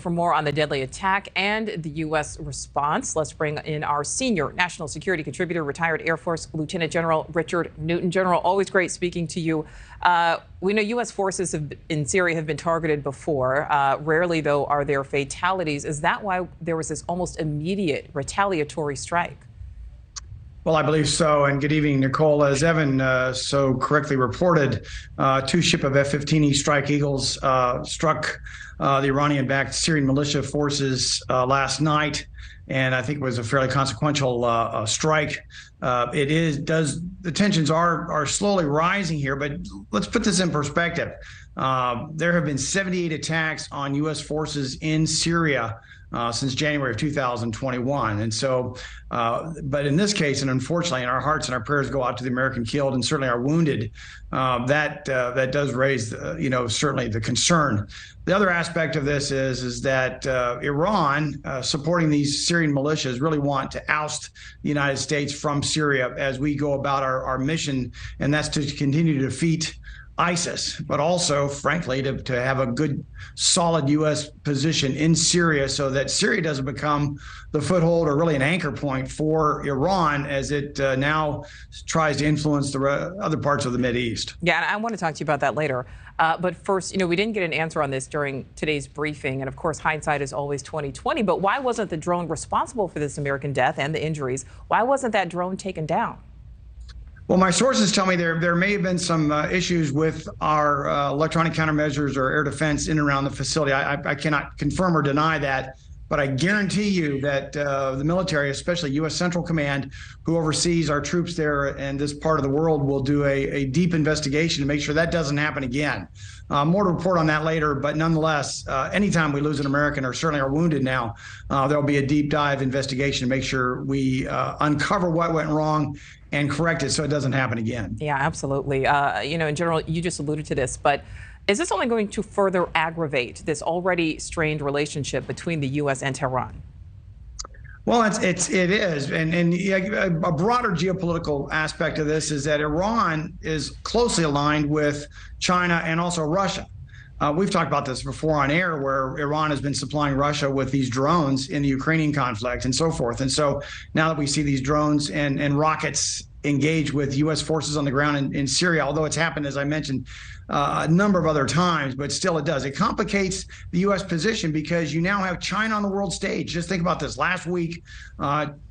For more on the deadly attack and the U.S. response, let's bring in our senior national security contributor, retired Air Force Lieutenant General Richard Newton. General, always great speaking to you. We know U.S. forces in Syria have been targeted before. Rarely, though, are there fatalities. Is that why there was this almost immediate retaliatory strike? Well, I believe so. And good evening, Nichole. As Evan so correctly reported, two ship of F-15E Strike Eagles struck the Iranian-backed Syrian militia forces last night, and I think it was a fairly consequential strike. The tensions are slowly rising here, but let's put this in perspective. There have been 78 attacks on U.S. forces in Syria since January of 2021. And so, but in this case, and unfortunately, and our hearts and our prayers go out to the American killed and certainly our wounded, that does raise, certainly the concern. The other aspect of this is that Iran, supporting these Syrian militias, really want to oust the United States from Syria as we go about our mission, and that's to continue to defeat ISIS, but also, frankly, to have a good, solid U.S. position in Syria so that Syria doesn't become the foothold or really an anchor point for Iran as it now tries to influence the other parts of the Mideast. Yeah, and I want to talk to you about that later. But first, we didn't get an answer on this during today's briefing. And of course, hindsight is always 20/20. But why wasn't the drone responsible for this American death and the injuries? Why wasn't that drone taken down? Well, my sources tell me there may have been some issues with our electronic countermeasures or air defense in and around the facility. I cannot confirm or deny that, but I guarantee you that the military, especially U.S. Central Command, who oversees our troops there and this part of the world, will do a deep investigation to make sure that doesn't happen again. More to report on that later, but nonetheless, anytime we lose an American or certainly are wounded now, there'll be a deep dive investigation to make sure we uncover what went wrong and correct it so it doesn't happen again. Yeah, absolutely. In general, you just alluded to this, but is this only going to further aggravate this already strained relationship between the U.S. and Tehran? Well, it is. And a broader geopolitical aspect of this is that Iran is closely aligned with China and also Russia. We've talked about this before on air, where Iran has been supplying Russia with these drones in the Ukrainian conflict and so forth. And so now that we see these drones and rockets engage with U.S. forces on the ground in Syria, although it's happened, as I mentioned, a number of other times, but still it does. It complicates the U.S. position because you now have China on the world stage. Just think about this. Last week,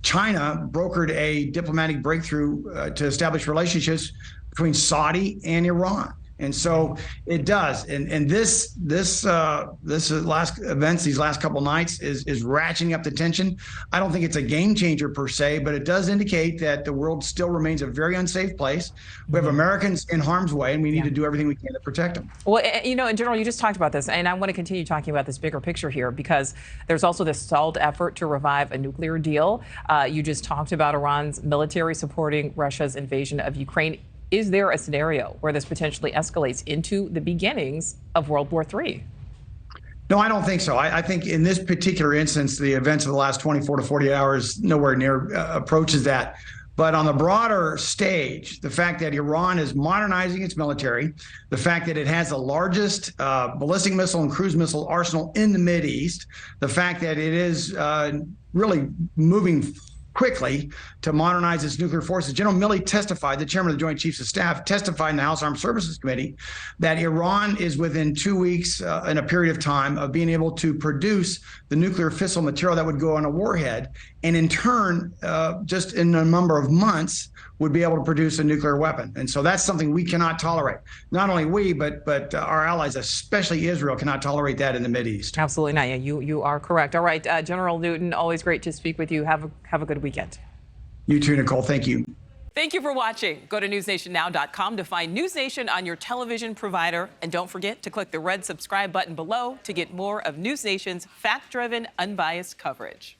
China brokered a diplomatic breakthrough to establish relationships between Saudi and Iran. And so it does. And this last events, these last couple nights is ratcheting up the tension. I don't think it's a game changer per se, but it does indicate that the world still remains a very unsafe place. We have Americans in harm's way, and we need to do everything we can to protect them. Well, in general, you just talked about this, and I want to continue talking about this bigger picture here because there's also this stalled effort to revive a nuclear deal. You just talked about Iran's military supporting Russia's invasion of Ukraine. Is there a scenario where this potentially escalates into the beginnings of World War III? No, I don't think so. I think in this particular instance, the events of the last 24 to 48 hours nowhere near approaches that. But on the broader stage, the fact that Iran is modernizing its military, the fact that it has the largest ballistic missile and cruise missile arsenal in the Mideast, the fact that it is really moving quickly to modernize its nuclear forces. General Milley testified, the chairman of the Joint Chiefs of Staff, testified in the House Armed Services Committee that Iran is within 2 weeks in a period of time of being able to produce the nuclear fissile material that would go on a warhead, and in turn, just in a number of months, would be able to produce a nuclear weapon. And so that's something we cannot tolerate. Not only we, but our allies, especially Israel, cannot tolerate that in the Mideast. Absolutely not. Yeah, you are correct. All right, General Newton, always great to speak with you. Have a good weekend. You too, Nichole. Thank you. Thank you for watching. Go to newsnationnow.com to find NewsNation on your television provider. And don't forget to click the red subscribe button below to get more of NewsNation's fact-driven, unbiased coverage.